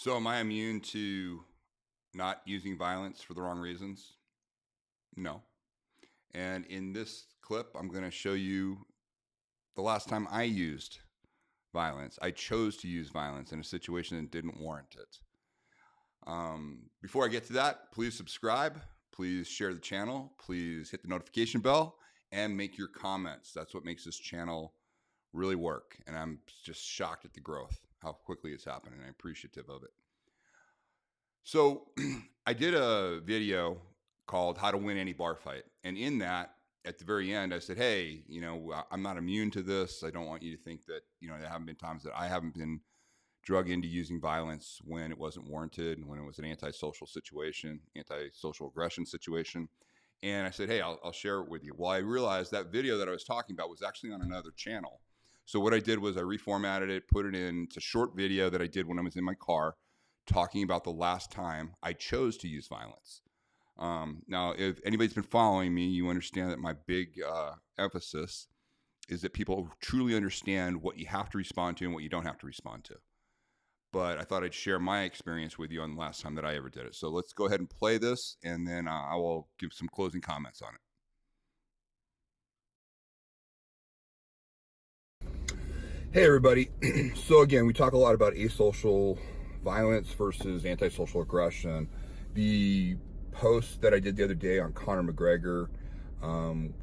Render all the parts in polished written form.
So, am I immune to not using violence for the wrong reasons? No. And in this clip, I'm going to show you the last time I used violence. I chose to use violence in a situation that didn't warrant it. Before I get to that, please subscribe, please share the channel, please hit the notification bell, and make your comments. That's what makes this channel really work. And I'm just shocked at the growth, how quickly it's happening. I'm appreciative of it. So I did a video called How to Win Any Bar Fight. And in that, at the very end, I said, hey, I'm not immune to this. I don't want you to think that, there haven't been times that I haven't been drug into using violence when it wasn't warranted, when it was an antisocial situation, antisocial aggression situation. And I said, hey, I'll share it with you. Well, I realized that video that I was talking about was actually on another channel. So what I did was I reformatted it, put it in. It's a short video that I did when I was in my car talking about the last time I chose to use violence. Now, if anybody's been following me, you understand that my big emphasis is that people truly understand what you have to respond to and what you don't have to respond to. But I thought I'd share my experience with you on the last time that I ever did it. So let's go ahead and play this, and then I will give some closing comments on it. Hey, everybody. So again, we talk a lot about asocial violence versus antisocial aggression. The post that I did the other day on Conor McGregor,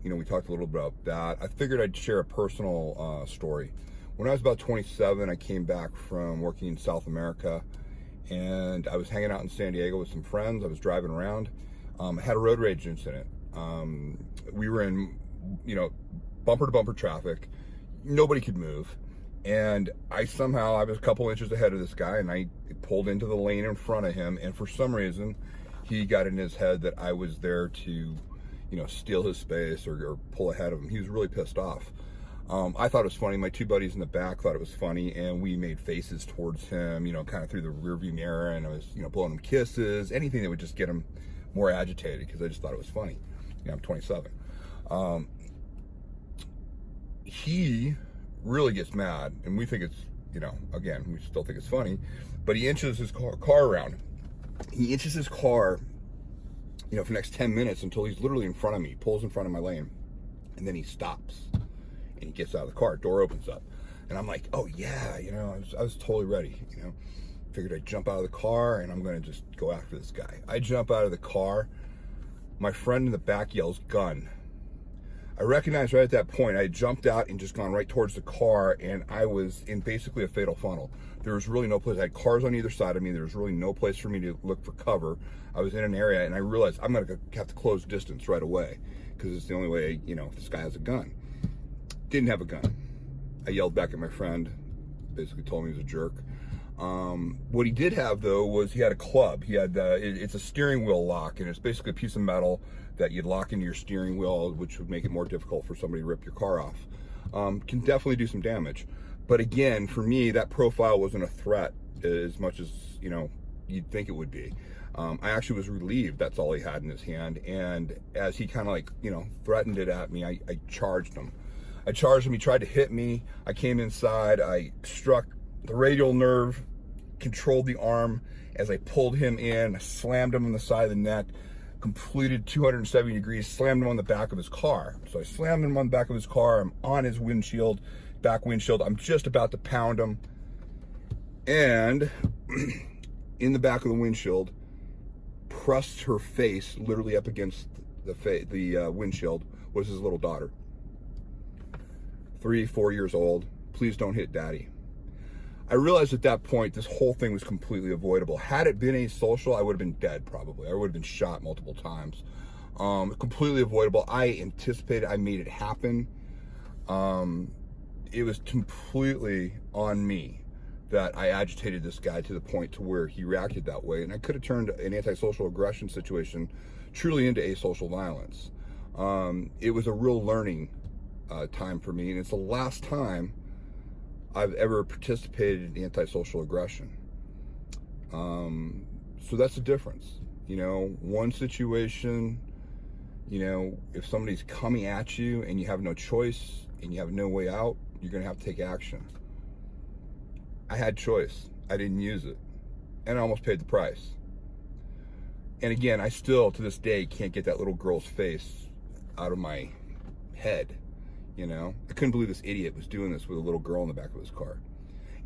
we talked a little bit about that. I figured I'd share a personal story. When I was about 27, I came back from working in South America, and I was hanging out in San Diego with some friends. I was driving around. I had a road rage incident. We were in, bumper to bumper traffic. Nobody could move. And I was a couple inches ahead of this guy, and I pulled into the lane in front of him. And for some reason, he got in his head that I was there to, steal his space or pull ahead of him. He was really pissed off. I thought it was funny. My two buddies in the back thought it was funny, and we made faces towards him, kind of through the rearview mirror, and I was, blowing him kisses, anything that would just get him more agitated, because I just thought it was funny. I'm 27. He really gets mad, and we think it's, again, we still think it's funny, but he inches his car around. He inches his car, for the next 10 minutes until he's literally in front of me, pulls in front of my lane, and then he stops. And he gets out of the car, door opens up, and I'm like, oh yeah, I was totally ready, figured I'd jump out of the car and I'm going to just go after this guy. I jump out of the car. My friend in the back yells, gun. I recognized right at that point, I had jumped out and just gone right towards the car, and I was in basically a fatal funnel. There was really no place. I had cars on either side of me. There was really no place for me to look for cover. I was in an area, and I realized I'm going to have to close distance right away, because it's the only way, if this guy has a gun. Didn't have a gun. I yelled back at my friend, basically told me he was a jerk. What he did have, though, was he had a club. He had, it's a steering wheel lock, and it's basically a piece of metal that you'd lock into your steering wheel, which would make it more difficult for somebody to rip your car off. Can definitely do some damage. But again, for me, that profile wasn't a threat as much as, you'd think it would be. I actually was relieved that's all he had in his hand. And as he kind of threatened it at me, I charged him. He tried to hit me. I came inside, I struck the radial nerve, controlled the arm. As I pulled him in, I slammed him on the side of the neck, completed 270 degrees, slammed him on the back of his car. So I slammed him on the back of his car. I'm on his windshield, back windshield. I'm just about to pound him. And in the back of the windshield, pressed her face literally up against the windshield, was his little daughter. 3, 4 years old. Please don't hit daddy. I realized at that point this whole thing was completely avoidable. Had it been asocial, I would have been dead probably. I would have been shot multiple times. Completely avoidable. I anticipated, I made it happen. It was completely on me that I agitated this guy to the point to where he reacted that way. And I could have turned an antisocial aggression situation truly into asocial violence. It was a real learning time for me, and it's the last time I've ever participated in antisocial aggression. So that's the difference. One situation, if somebody's coming at you and you have no choice and you have no way out, you're gonna have to take action. I had choice. I didn't use it. and I almost paid the price. And again, I still to this day can't get that little girl's face out of my head. You know, I couldn't believe this idiot was doing this with a little girl in the back of his car.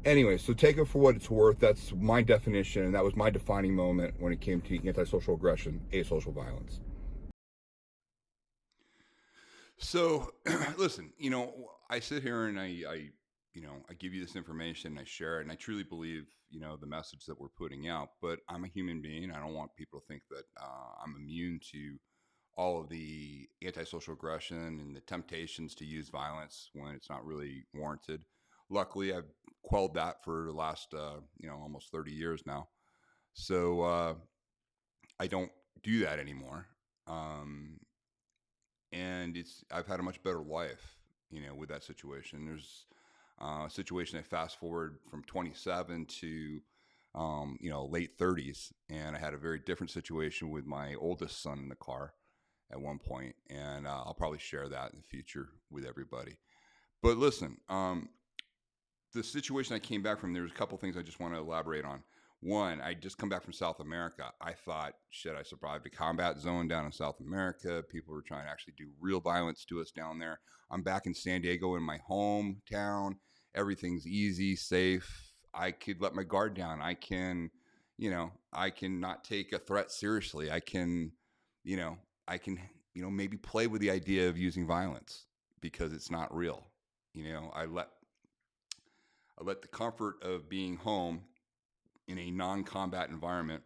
Anyway, so take it for what it's worth. That's my definition, and that was my defining moment when it came to antisocial aggression, asocial violence. So, listen, you know, I sit here and I give you this information, I share it, and I truly believe, you know, the message that we're putting out. But I'm a human being. I don't want people to think that I'm immune to all of the antisocial aggression and the temptations to use violence when it's not really warranted. Luckily, I've quelled that for the last, almost 30 years now. So I don't do that anymore. Um, and I've had a much better life, you know, with that situation. There's a situation I fast forward from 27 to late 30s, and I had a very different situation with my oldest son in the car at one point, and I'll probably share that in the future with everybody. But listen, the situation I came back from, there's a couple things I just want to elaborate on. One, I just come back from South America. I thought, shit, I survived a combat zone down in South America. People were trying to actually do real violence to us down there. I'm back in San Diego in my hometown. Everything's easy, safe. I could let my guard down. I can not take a threat seriously. I can maybe play with the idea of using violence because it's not real. I let the comfort of being home in a non-combat environment.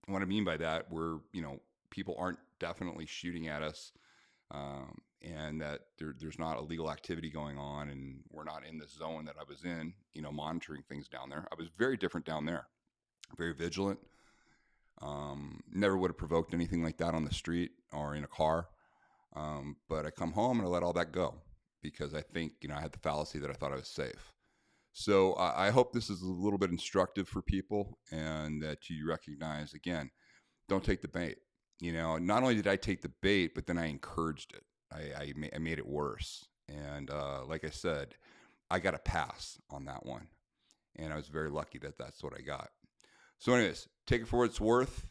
And what I mean by that, where people aren't definitely shooting at us, and that there's not illegal activity going on, and we're not in the zone that I was in, monitoring things down there. I was very different down there, very vigilant. Never would have provoked anything like that on the street or in a car. But I come home and I let all that go because I think, I had the fallacy that I thought I was safe. So I hope this is a little bit instructive for people, and that you recognize, again, don't take the bait. Not only did I take the bait, but then I encouraged it. I made it worse. And like I said, I got a pass on that one. And I was very lucky that that's what I got. So anyways, take it for what it's worth.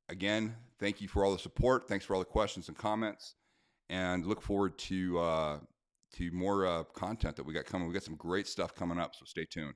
Again, thank you for all the support. Thanks for all the questions and comments. And look forward to more content that we got coming. We got some great stuff coming up, so stay tuned.